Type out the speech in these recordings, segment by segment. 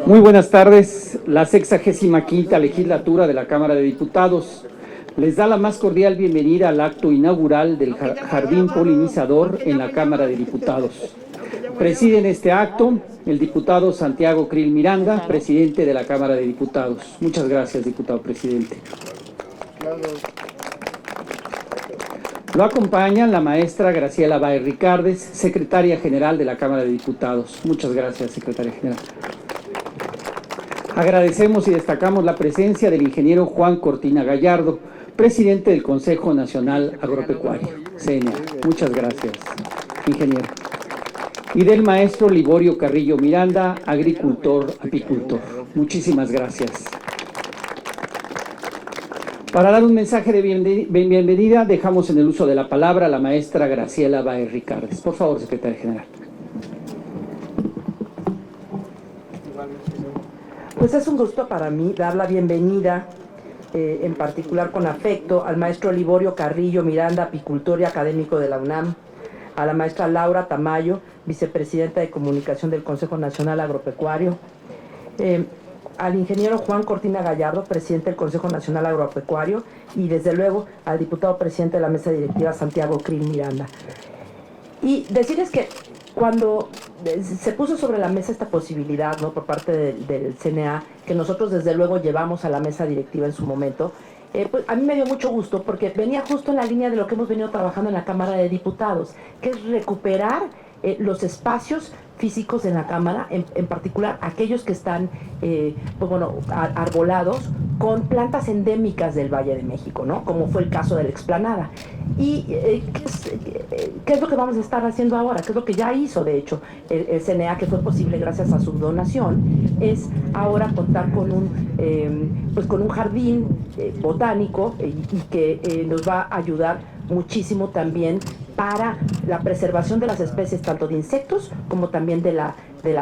Muy buenas tardes. La 65ª legislatura de la Cámara de Diputados les da la más cordial bienvenida al acto inaugural del Jardín Polinizador en la Cámara de Diputados. Presiden este acto el diputado Santiago Krill Miranda, presidente de la Cámara de Diputados. Muchas gracias, diputado presidente. Lo acompañan la maestra Graciela Báez Ricardes, secretaria general de la Cámara de Diputados. Muchas gracias, secretaria general. Agradecemos y destacamos la presencia del ingeniero Juan Cortina Gallardo, presidente del Consejo Nacional Agropecuario, CNA. Muchas gracias, ingeniero. Y del maestro Liborio Carrillo Miranda, agricultor, apicultor. Muchísimas gracias. Para dar un mensaje de bienvenida, dejamos en el uso de la palabra a la maestra Graciela Báez Ricardes. Por favor, secretaria general. Pues es un gusto para mí dar la bienvenida, en particular con afecto, al maestro Liborio Carrillo Miranda, apicultor y académico de la UNAM, a la maestra Laura Tamayo, vicepresidenta de Comunicación del Consejo Nacional Agropecuario, al ingeniero Juan Cortina Gallardo, presidente del Consejo Nacional Agropecuario, y desde luego al diputado presidente de la mesa directiva, Santiago Krill Miranda. Y decirles que cuando se puso sobre la mesa esta posibilidad, ¿no?, por parte del CNA, que nosotros desde luego llevamos a la mesa directiva en su momento, pues a mí me dio mucho gusto porque venía justo en la línea de lo que hemos venido trabajando en la Cámara de Diputados, que es recuperar los espacios físicos en la Cámara, en particular aquellos que están pues bueno, arbolados con plantas endémicas del Valle de México, ¿no?, como fue el caso de la explanada. Y ¿qué es lo que vamos a estar haciendo ahora? ¿Qué es lo que ya hizo, de hecho, el CNA, que fue posible gracias a su donación? Es ahora contar con un jardín botánico y que nos va a ayudar muchísimo también para la preservación de las especies, tanto de insectos como también de la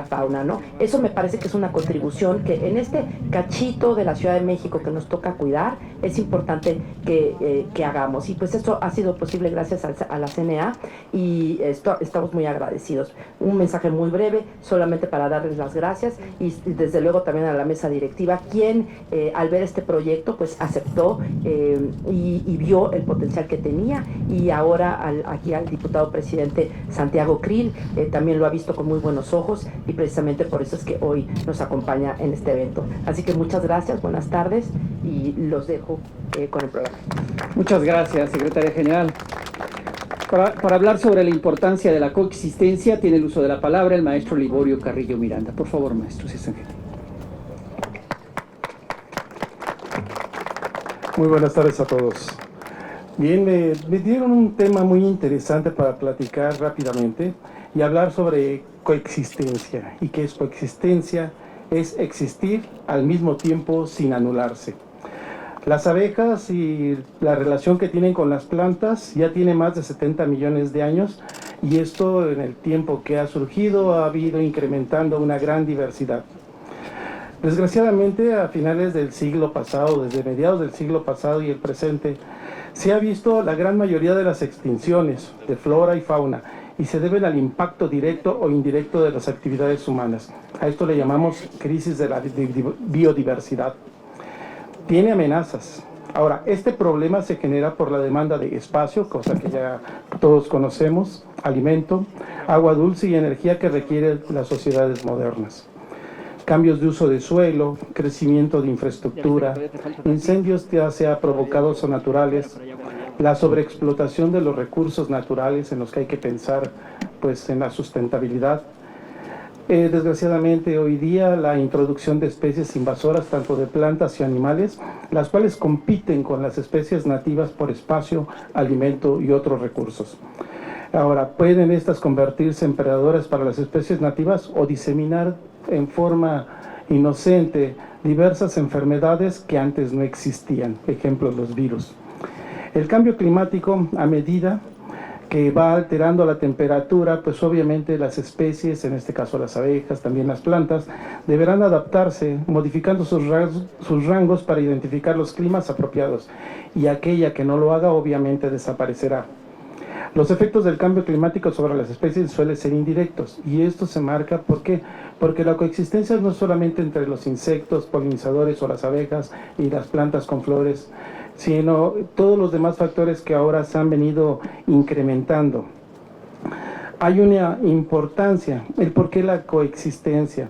fauna, ¿no? Eso me parece que es una contribución que en este cachito de la Ciudad de México que nos toca cuidar, es importante que hagamos. Y pues esto ha sido posible gracias a la CNA y estamos muy agradecidos. Un mensaje muy breve, solamente para darles las gracias y desde luego también a la mesa directiva, quien al ver este proyecto pues aceptó y vio el potencial que tenía, y ahora aquí al diputado presidente Santiago Krill también lo ha visto con muy buenos ojos, y precisamente por eso es que hoy nos acompaña en este evento. Así que muchas gracias, buenas tardes, y los dejo con el programa. Muchas gracias, secretaria general. Para hablar sobre la importancia de la coexistencia, tiene el uso de la palabra el maestro Liborio Carrillo Miranda. Por favor, maestro, si es angel. Muy buenas tardes a todos. Bien, me dieron un tema muy interesante para platicar rápidamente y hablar sobre coexistencia. ¿Y qué es coexistencia? Es existir al mismo tiempo sin anularse. Las abejas y la relación que tienen con las plantas ya tiene más de 70 millones de años, y esto en el tiempo que ha surgido ha ido incrementando una gran diversidad. Desgraciadamente, a finales del siglo pasado, desde mediados del siglo pasado y el presente, se ha visto la gran mayoría de las extinciones de flora y fauna, y se deben al impacto directo o indirecto de las actividades humanas. A esto le llamamos crisis de la biodiversidad. Tiene amenazas. Ahora, este problema se genera por la demanda de espacio, cosa que ya todos conocemos, alimento, agua dulce y energía que requieren las sociedades modernas. Cambios de uso de suelo, crecimiento de infraestructura, incendios ya sea provocados o naturales, la sobreexplotación de los recursos naturales en los que hay que pensar pues en la sustentabilidad. Desgraciadamente hoy día la introducción de especies invasoras tanto de plantas y animales, las cuales compiten con las especies nativas por espacio, alimento y otros recursos. Ahora, ¿pueden estas convertirse en predadoras para las especies nativas o diseminar en forma inocente diversas enfermedades que antes no existían? Ejemplo, los virus. El cambio climático, a medida que va alterando la temperatura, pues obviamente las especies, en este caso las abejas, también las plantas, deberán adaptarse, modificando sus rangos para identificar los climas apropiados, y aquella que no lo haga obviamente desaparecerá. Los efectos del cambio climático sobre las especies suelen ser indirectos, y esto se marca ¿por qué? Porque la coexistencia no es solamente entre los insectos, polinizadores o las abejas y las plantas con flores, sino todos los demás factores que ahora se han venido incrementando. Hay una importancia, el por qué la coexistencia,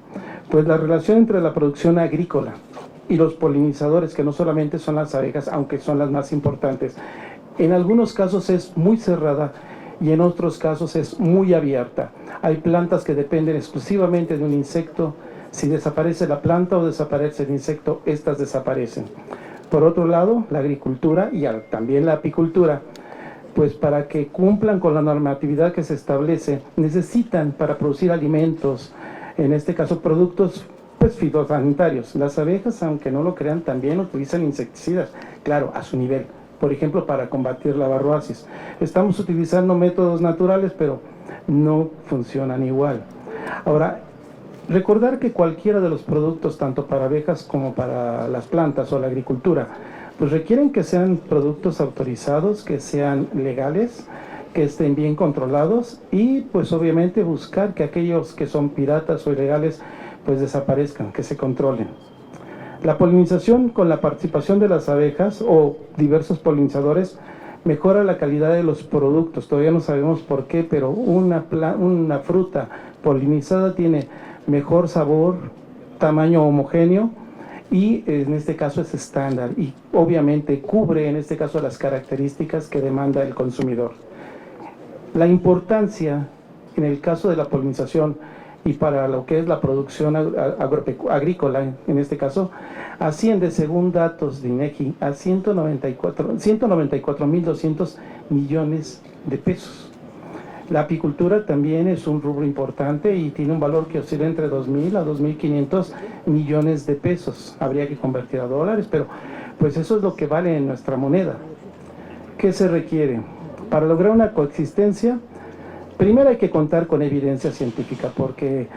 pues la relación entre la producción agrícola y los polinizadores, que no solamente son las abejas, aunque son las más importantes, en algunos casos es muy cerrada y en otros casos es muy abierta. Hay plantas que dependen exclusivamente de un insecto. Si desaparece la planta o desaparece el insecto, estas desaparecen. Por otro lado, la agricultura y también la apicultura, pues para que cumplan con la normatividad que se establece, necesitan para producir alimentos, en este caso productos pues fitosanitarios. Las abejas, aunque no lo crean, también utilizan insecticidas, claro, a su nivel. Por ejemplo, para combatir la varroasis. Estamos utilizando métodos naturales, pero no funcionan igual. Ahora, recordar que cualquiera de los productos, tanto para abejas como para las plantas o la agricultura, pues requieren que sean productos autorizados, que sean legales, que estén bien controlados y pues obviamente buscar que aquellos que son piratas o ilegales pues desaparezcan, que se controlen. La polinización con la participación de las abejas o diversos polinizadores mejora la calidad de los productos. Todavía no sabemos por qué, pero una fruta polinizada tiene mejor sabor, tamaño homogéneo y en este caso es estándar y obviamente cubre en este caso las características que demanda el consumidor. La importancia en el caso de la polinización y para lo que es la producción agrícola, en este caso, asciende, según datos de INEGI, a 194.200 millones de pesos. La apicultura también es un rubro importante y tiene un valor que oscila entre 2.000 a 2.500 millones de pesos. Habría que convertir a dólares, pero pues eso es lo que vale en nuestra moneda. ¿Qué se requiere? Para lograr una coexistencia, primero hay que contar con evidencia científica, porque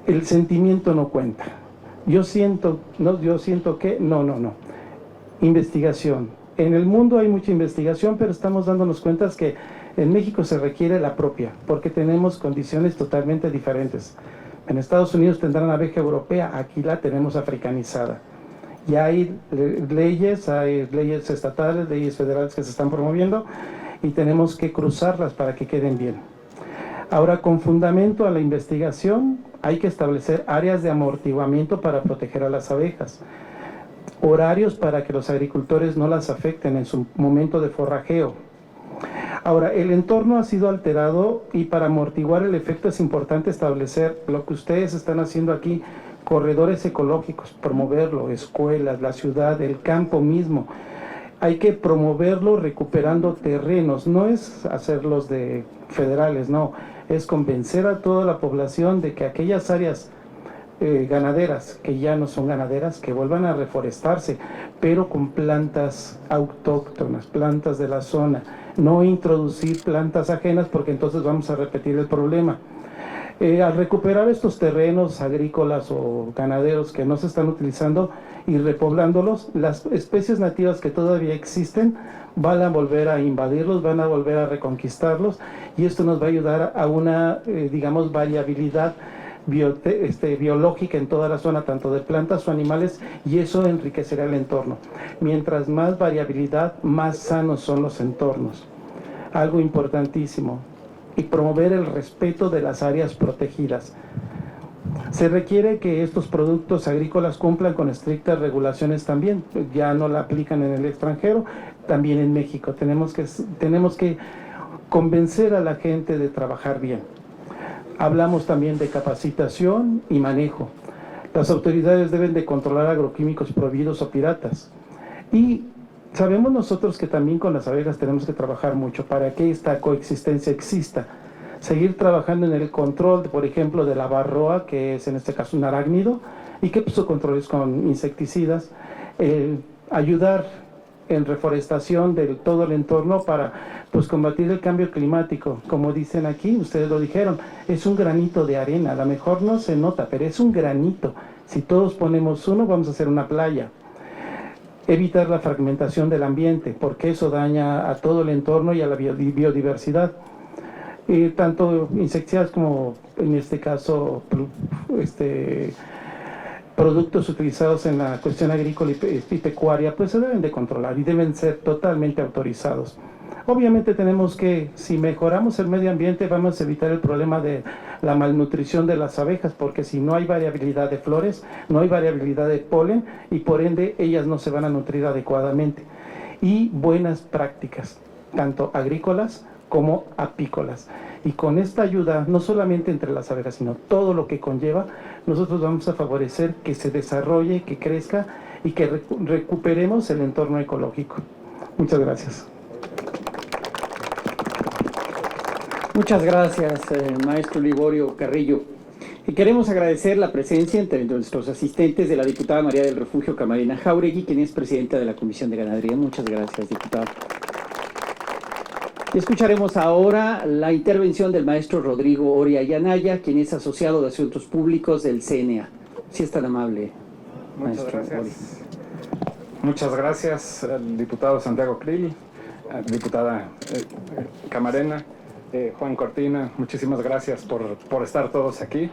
el sentimiento no cuenta. Yo siento que, no. Investigación. En el mundo hay mucha investigación, pero estamos dándonos cuenta que en México se requiere la propia, porque tenemos condiciones totalmente diferentes. En Estados Unidos tendrán abeja europea, aquí la tenemos africanizada. Y hay leyes estatales, leyes federales que se están promoviendo y tenemos que cruzarlas para que queden bien. Ahora, con fundamento a la investigación, hay que establecer áreas de amortiguamiento para proteger a las abejas, horarios para que los agricultores no las afecten en su momento de forrajeo. Ahora, el entorno ha sido alterado y para amortiguar el efecto es importante establecer lo que ustedes están haciendo aquí, corredores ecológicos, promoverlo, escuelas, la ciudad, el campo mismo. Hay que promoverlo recuperando terrenos, no es hacerlos de federales, no, es convencer a toda la población de que aquellas áreas ganaderas, que ya no son ganaderas, que vuelvan a reforestarse, pero con plantas autóctonas, plantas de la zona, no introducir plantas ajenas porque entonces vamos a repetir el problema. Al recuperar estos terrenos agrícolas o ganaderos que no se están utilizando y repoblándolos, las especies nativas que todavía existen van a volver a invadirlos, van a volver a reconquistarlos y esto nos va a ayudar a una, digamos, variabilidad biológica en toda la zona, tanto de plantas o animales, y eso enriquecerá el entorno. Mientras más variabilidad, más sanos son los entornos. Algo importantísimo. Y promover el respeto de las áreas protegidas. Se requiere que estos productos agrícolas cumplan con estrictas regulaciones también, ya no la aplican en el extranjero, también en México. Tenemos que convencer a la gente de trabajar bien. Hablamos también de capacitación y manejo. Las autoridades deben de controlar agroquímicos prohibidos o piratas. Y sabemos nosotros que también con las abejas tenemos que trabajar mucho para que esta coexistencia exista. Seguir trabajando en el control, por ejemplo, de la varroa, que es en este caso un arácnido, y que su control es con insecticidas. Ayudar en reforestación de todo el entorno para pues combatir el cambio climático. Como dicen aquí, ustedes lo dijeron, es un granito de arena, a lo mejor no se nota, pero es un granito. Si todos ponemos uno, vamos a hacer una playa. evitar la fragmentación del ambiente, porque eso daña a todo el entorno y a la biodiversidad. Tanto insecticidas como, en este caso, productos utilizados en la cuestión agrícola y pecuaria, pues se deben de controlar y deben ser totalmente autorizados. Obviamente tenemos que, si mejoramos el medio ambiente, vamos a evitar el problema de la malnutrición de las abejas, porque si no hay variabilidad de flores, no hay variabilidad de polen y por ende ellas no se van a nutrir adecuadamente. Y buenas prácticas, tanto agrícolas como apícolas. Y con esta ayuda, no solamente entre las abejas, sino todo lo que conlleva, nosotros vamos a favorecer que se desarrolle, que crezca y que recuperemos el entorno ecológico. Muchas gracias. Muchas gracias, maestro Liborio Carrillo. Y queremos agradecer la presencia entre nuestros asistentes de la diputada María del Refugio Camarena Jáuregui, quien es presidenta de la Comisión de Ganadería. Muchas gracias, diputada. Y escucharemos ahora la intervención del maestro Rodrigo Oria Yanaya, quien es asociado de Asuntos Públicos del CNA. Si es tan amable, maestro Oria. Muchas gracias al diputado Santiago Krill, diputada Camarena, Juan Cortina, muchísimas gracias por estar todos aquí.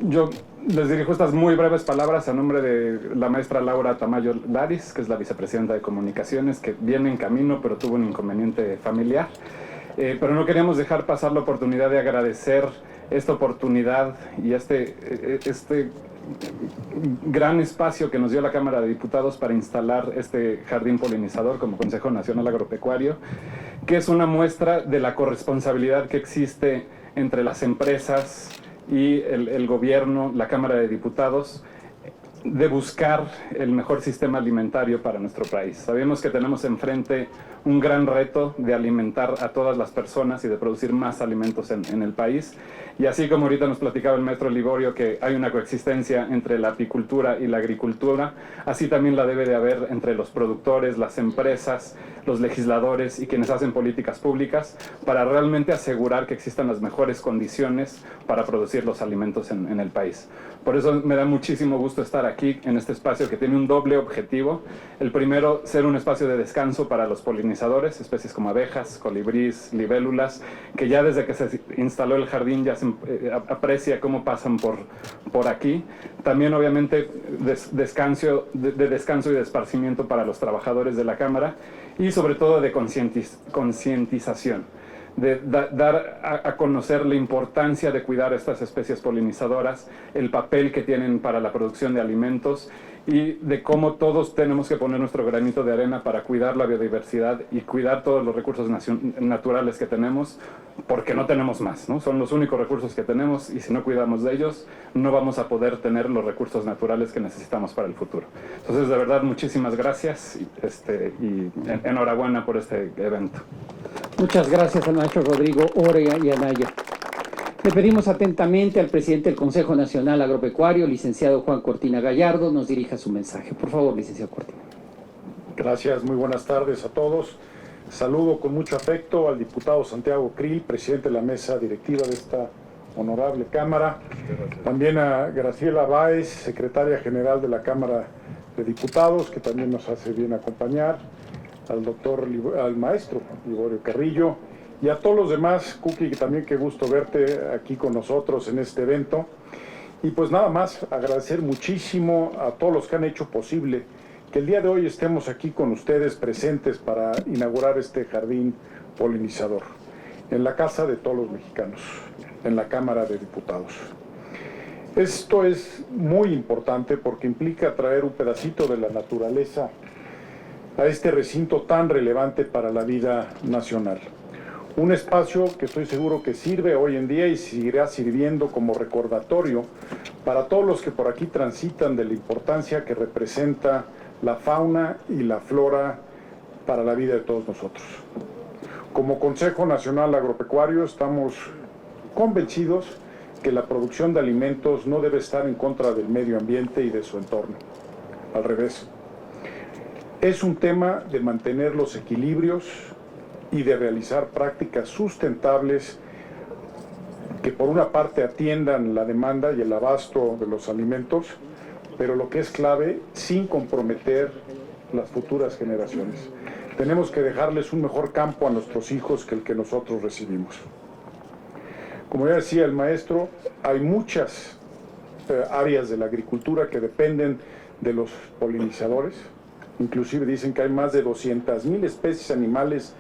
Yo les dirijo estas muy breves palabras a nombre de la maestra Laura Tamayo Laris, que es la vicepresidenta de Comunicaciones, que viene en camino, pero tuvo un inconveniente familiar. Pero no queríamos dejar pasar la oportunidad de agradecer esta oportunidad y este gran espacio que nos dio la Cámara de Diputados para instalar este jardín polinizador como Consejo Nacional Agropecuario, que es una muestra de la corresponsabilidad que existe entre las empresas y el gobierno, la Cámara de Diputados, de buscar el mejor sistema alimentario para nuestro país. Sabemos que tenemos enfrente un gran reto de alimentar a todas las personas y de producir más alimentos en el país. Y así como ahorita nos platicaba el maestro Liborio que hay una coexistencia entre la apicultura y la agricultura, así también la debe de haber entre los productores, las empresas, los legisladores y quienes hacen políticas públicas para realmente asegurar que existan las mejores condiciones para producir los alimentos en el país. Por eso me da muchísimo gusto estar aquí en este espacio que tiene un doble objetivo. El primero, ser un espacio de descanso para los polinizadores, especies como abejas, colibríes, libélulas, que ya desde que se instaló el jardín ya se aprecia cómo pasan por aquí. También obviamente descanso y de esparcimiento para los trabajadores de la Cámara y sobre todo de concientización, de dar a conocer la importancia de cuidar estas especies polinizadoras, el papel que tienen para la producción de alimentos y de cómo todos tenemos que poner nuestro granito de arena para cuidar la biodiversidad y cuidar todos los recursos naturales que tenemos, porque no tenemos más, ¿no? Son los únicos recursos que tenemos y si no cuidamos de ellos, no vamos a poder tener los recursos naturales que necesitamos para el futuro. Entonces, de verdad, muchísimas gracias y enhorabuena por este evento. Muchas gracias al maestro Rodrigo Oria Yanaya. Le pedimos atentamente al presidente del Consejo Nacional Agropecuario, licenciado Juan Cortina Gallardo, nos dirija su mensaje. Por favor, licenciado Cortina. Gracias, muy buenas tardes a todos. Saludo con mucho afecto al diputado Santiago Krill, presidente de la mesa directiva de esta honorable Cámara. También a Graciela Báez, secretaria general de la Cámara de Diputados, que también nos hace bien acompañar. Al maestro Liborio Carrillo y a todos los demás. Cookie, también qué gusto verte aquí con nosotros en este evento. Y pues nada más, agradecer muchísimo a todos los que han hecho posible que el día de hoy estemos aquí con ustedes presentes para inaugurar este jardín polinizador en la casa de todos los mexicanos, en la Cámara de Diputados. Esto es muy importante porque implica traer un pedacito de la naturaleza a este recinto tan relevante para la vida nacional. Un espacio que estoy seguro que sirve hoy en día y seguirá sirviendo como recordatorio para todos los que por aquí transitan de la importancia que representa la fauna y la flora para la vida de todos nosotros. Como Consejo Nacional Agropecuario estamos convencidos que la producción de alimentos no debe estar en contra del medio ambiente y de su entorno. Al revés. Es un tema de mantener los equilibrios y de realizar prácticas sustentables que por una parte atiendan la demanda y el abasto de los alimentos, pero lo que es clave, sin comprometer las futuras generaciones. Tenemos que dejarles un mejor campo a nuestros hijos que el que nosotros recibimos. Como ya decía el maestro, hay muchas áreas de la agricultura que dependen de los polinizadores. Inclusive dicen que hay más de 200,000 especies animales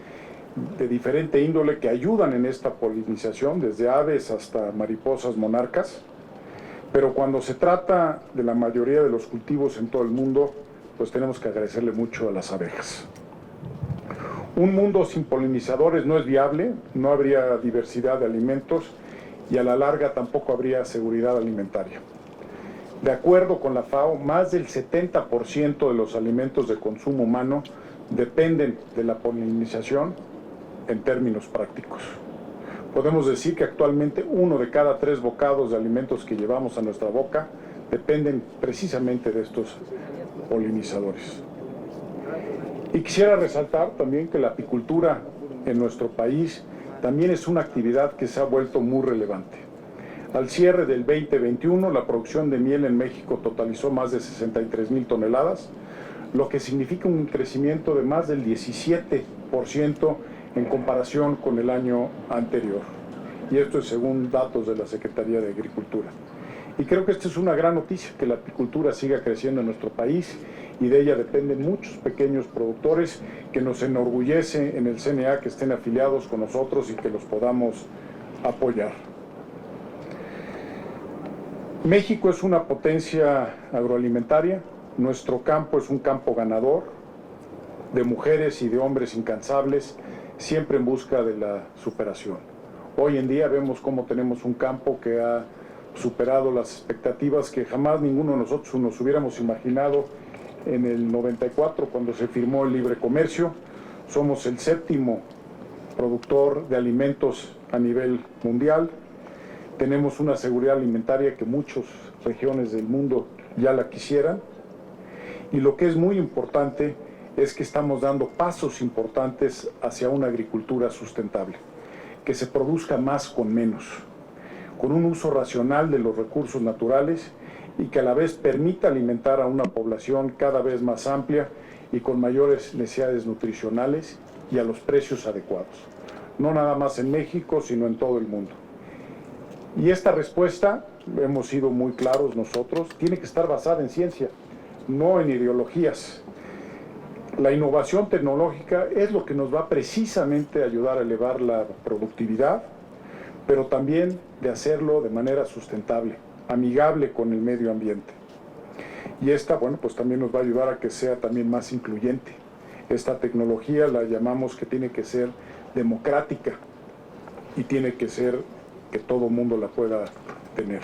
de diferente índole que ayudan en esta polinización, desde aves hasta mariposas monarcas. Pero cuando se trata de la mayoría de los cultivos en todo el mundo, pues tenemos que agradecerle mucho a las abejas. Un mundo sin polinizadores no es viable, no habría diversidad de alimentos y a la larga tampoco habría seguridad alimentaria. De acuerdo con la FAO, más del 70% de los alimentos de consumo humano dependen de la polinización en términos prácticos. Podemos decir que actualmente 1 de cada 3 bocados de alimentos que llevamos a nuestra boca dependen precisamente de estos polinizadores. Y quisiera resaltar también que la apicultura en nuestro país también es una actividad que se ha vuelto muy relevante. Al cierre del 2021, la producción de miel en México totalizó más de 63,000 toneladas, lo que significa un crecimiento de más del 17% en comparación con el año anterior. Y esto es según datos de la Secretaría de Agricultura. Y creo que esta es una gran noticia, que la apicultura siga creciendo en nuestro país, y de ella dependen muchos pequeños productores que nos enorgullece en el CNA que estén afiliados con nosotros y que los podamos apoyar. México es una potencia agroalimentaria, nuestro campo es un campo ganador, de mujeres y de hombres incansables, siempre en busca de la superación. Hoy en día vemos cómo tenemos un campo que ha superado las expectativas que jamás ninguno de nosotros nos hubiéramos imaginado en el 94, cuando se firmó el libre comercio. Somos el 7º productor de alimentos a nivel mundial. Tenemos una seguridad alimentaria que muchas regiones del mundo ya la quisieran. Y lo que es muy importante es que estamos dando pasos importantes hacia una agricultura sustentable, que se produzca más con menos, con un uso racional de los recursos naturales y que a la vez permita alimentar a una población cada vez más amplia y con mayores necesidades nutricionales y a los precios adecuados. No nada más en México, sino en todo el mundo. Y esta respuesta, hemos sido muy claros nosotros, tiene que estar basada en ciencia, no en ideologías. La innovación tecnológica es lo que nos va precisamente a ayudar a elevar la productividad, pero también de hacerlo de manera sustentable, amigable con el medio ambiente. Y esta, bueno, pues también nos va a ayudar a que sea también más incluyente. Esta tecnología la llamamos que tiene que ser democrática y tiene que ser que todo mundo la pueda tener.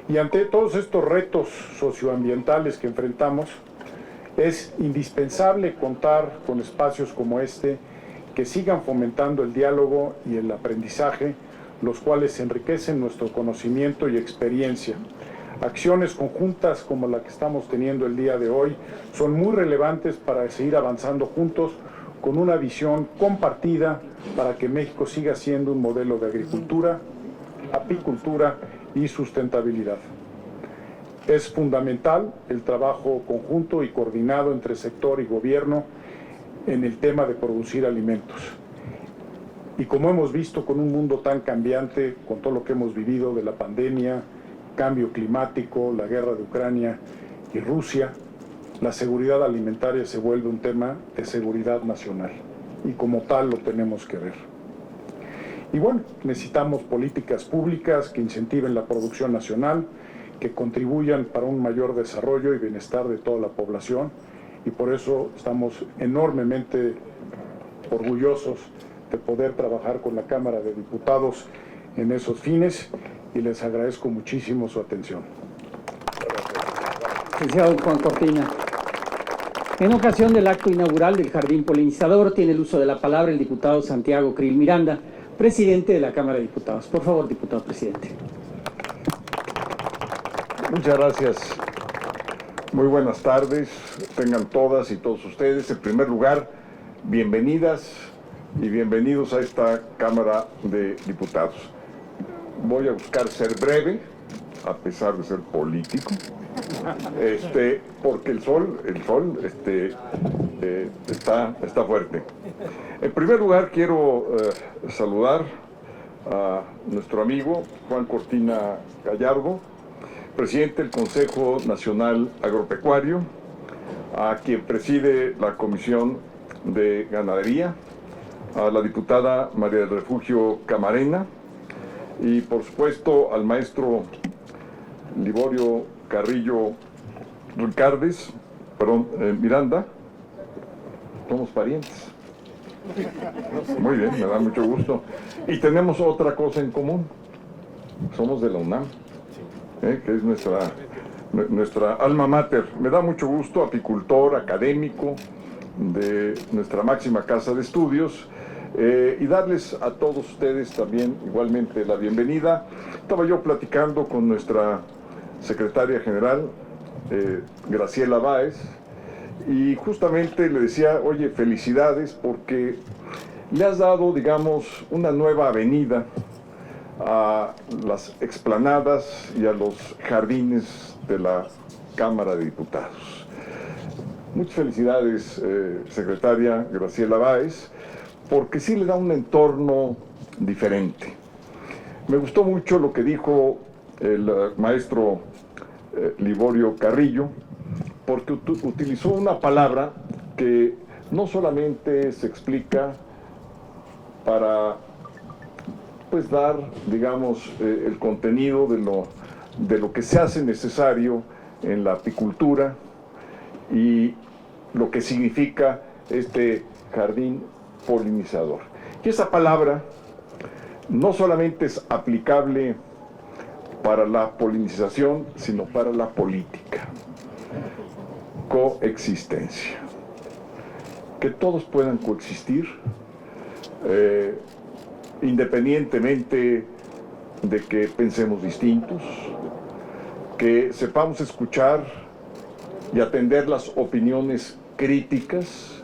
Y ante todos estos retos socioambientales que enfrentamos, es indispensable contar con espacios como este que sigan fomentando el diálogo y el aprendizaje, los cuales enriquecen nuestro conocimiento y experiencia. Acciones conjuntas como la que estamos teniendo el día de hoy son muy relevantes para seguir avanzando juntos con una visión compartida para que México siga siendo un modelo de agricultura, apicultura y sustentabilidad. Es fundamental el trabajo conjunto y coordinado entre sector y gobierno en el tema de producir alimentos. Y como hemos visto con un mundo tan cambiante, con todo lo que hemos vivido de la pandemia, cambio climático, la guerra de Ucrania y Rusia, la seguridad alimentaria se vuelve un tema de seguridad nacional y como tal lo tenemos que ver. Y bueno, necesitamos políticas públicas que incentiven la producción nacional, que contribuyan para un mayor desarrollo y bienestar de toda la población, y por eso estamos enormemente orgullosos de poder trabajar con la Cámara de Diputados en esos fines, y les agradezco muchísimo su atención. Licenciado Juan Cortina. En ocasión del acto inaugural del Jardín Polinizador, tiene el uso de la palabra el diputado Santiago Krill Miranda, presidente de la Cámara de Diputados. Por favor, diputado presidente. Muchas gracias. Muy buenas tardes, tengan todas y todos ustedes. En primer lugar, bienvenidas y bienvenidos a esta Cámara de Diputados. Voy a buscar ser breve, a pesar de ser político, porque el sol está fuerte. En primer lugar, quiero saludar a nuestro amigo Juan Cortina Gallardo, presidente del Consejo Nacional Agropecuario, a quien preside la Comisión de Ganadería, a la diputada María del Refugio Camarena y por supuesto al maestro Liborio Carrillo Miranda. Somos parientes. Muy bien, me da mucho gusto. Y tenemos otra cosa en común. Somos de la UNAM, que es nuestra alma mater. Me da mucho gusto, apicultor, académico de nuestra máxima casa de estudios, y darles a todos ustedes también igualmente la bienvenida. Estaba yo platicando con nuestra secretaria general, Graciela Báez, y justamente le decía, oye, felicidades porque le has dado, digamos, una nueva avenida a las explanadas y a los jardines de la Cámara de Diputados. Muchas felicidades, secretaria Graciela Báez, porque sí le da un entorno diferente. Me gustó mucho lo que dijo el maestro Liborio Carrillo, porque utilizó una palabra que no solamente se explica para pues dar, digamos, el contenido de lo que se hace necesario en la apicultura y lo que significa este jardín polinizador. Y esa palabra no solamente es aplicable para la polinización, sino para la política. Coexistencia. Que todos puedan coexistir, independientemente de que pensemos distintos, que sepamos escuchar y atender las opiniones críticas,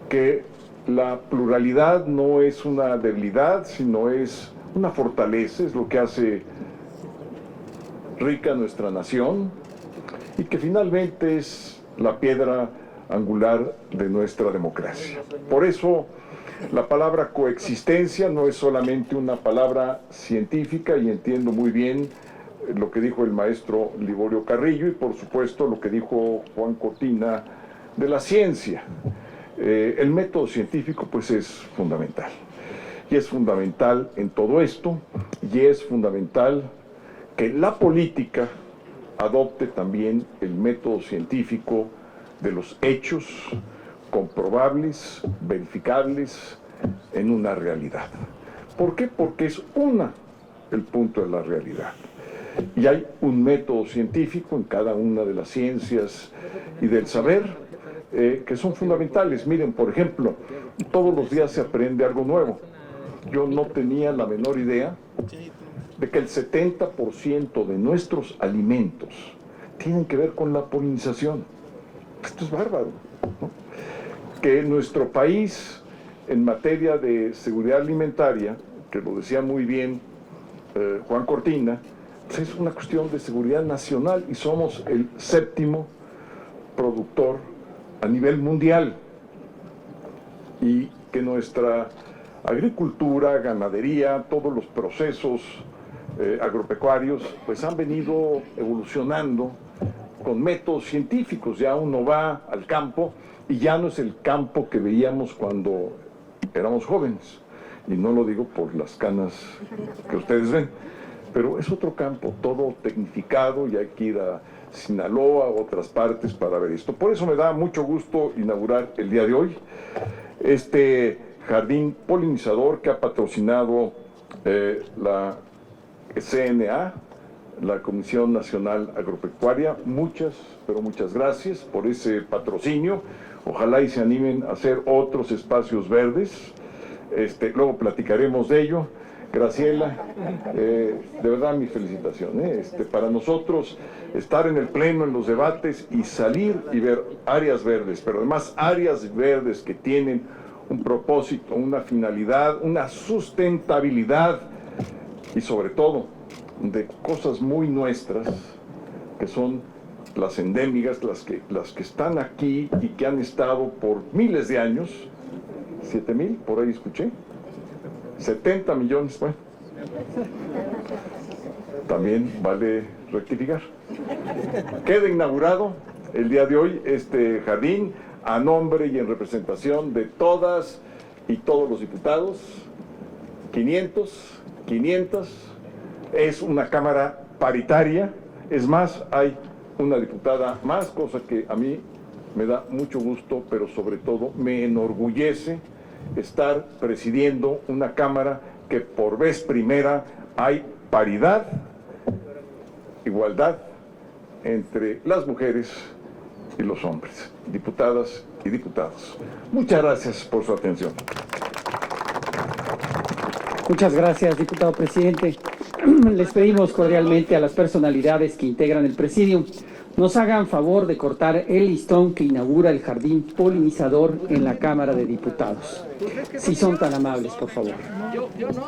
que la pluralidad no es una debilidad, sino es una fortaleza, es lo que hace rica nuestra nación y que finalmente es la piedra angular de nuestra democracia. Por eso la palabra coexistencia no es solamente una palabra científica, y entiendo muy bien lo que dijo el maestro Liborio Carrillo y por supuesto lo que dijo Juan Cortina de la ciencia. El método científico pues es fundamental, y es fundamental en todo esto, y es fundamental que la política adopte también el método científico de los hechos comprobables, verificables en una realidad. ¿Por qué? Porque es el punto de la realidad. Y hay un método científico en cada una de las ciencias y del saber que son fundamentales. Miren, por ejemplo, todos los días se aprende algo nuevo. Yo no tenía la menor idea de que el 70% de nuestros alimentos tienen que ver con la polinización. Esto es bárbaro, ¿no? Que nuestro país, en materia de seguridad alimentaria, que lo decía muy bien Juan Cortina, pues es una cuestión de seguridad nacional y somos el 7º productor a nivel mundial, y que nuestra agricultura, ganadería, todos los procesos agropecuarios pues han venido evolucionando con métodos científicos. Ya uno va al campo y ya no es el campo que veíamos cuando éramos jóvenes, y no lo digo por las canas que ustedes ven, pero es otro campo, todo tecnificado, y hay que ir a Sinaloa, a otras partes para ver esto. Por eso me da mucho gusto inaugurar el día de hoy este jardín polinizador que ha patrocinado la CNA, la Comisión Nacional Agropecuaria. Muchas, pero muchas gracias por ese patrocinio. Ojalá y se animen a hacer otros espacios verdes. Luego platicaremos de ello. Graciela, de verdad mi felicitación. Para nosotros estar en el pleno, en los debates y salir y ver áreas verdes, pero además áreas verdes que tienen un propósito, una finalidad, una sustentabilidad y sobre todo de cosas muy nuestras, que son las endémicas, las que están aquí y que han estado por miles de años. 7,000, por ahí escuché. 70 millones, bueno. También vale rectificar. Queda inaugurado el día de hoy este jardín a nombre y en representación de todas y todos los diputados. 500. Es una Cámara paritaria. Es más, hay una diputada más, cosa que a mí me da mucho gusto, pero sobre todo me enorgullece estar presidiendo una Cámara que por vez primera hay paridad, igualdad entre las mujeres y los hombres, diputadas y diputados. Muchas gracias por su atención. Muchas gracias, diputado presidente. Les pedimos cordialmente a las personalidades que integran el presidium nos hagan favor de cortar el listón que inaugura el jardín polinizador en la Cámara de Diputados. Si son tan amables, por favor. Yo no,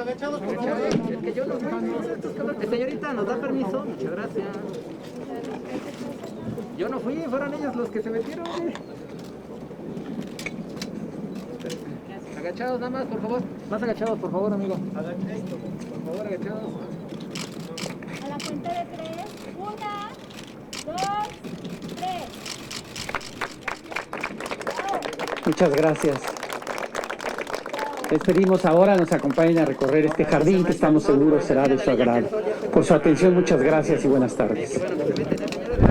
agachados, por favor. Es que yo no, señorita, ¿nos da permiso? Muchas gracias. Yo no fui, fueron ellos los que se metieron. Agachados nada más, por favor. Más agachados, por favor, amigo. Agachados, por favor, agachados. A la cuenta de 3. 1, 2, 3. Muchas gracias. Les pedimos ahora nos acompañen a recorrer este jardín que estamos seguros será de su agrado. Por su atención, muchas gracias y buenas tardes.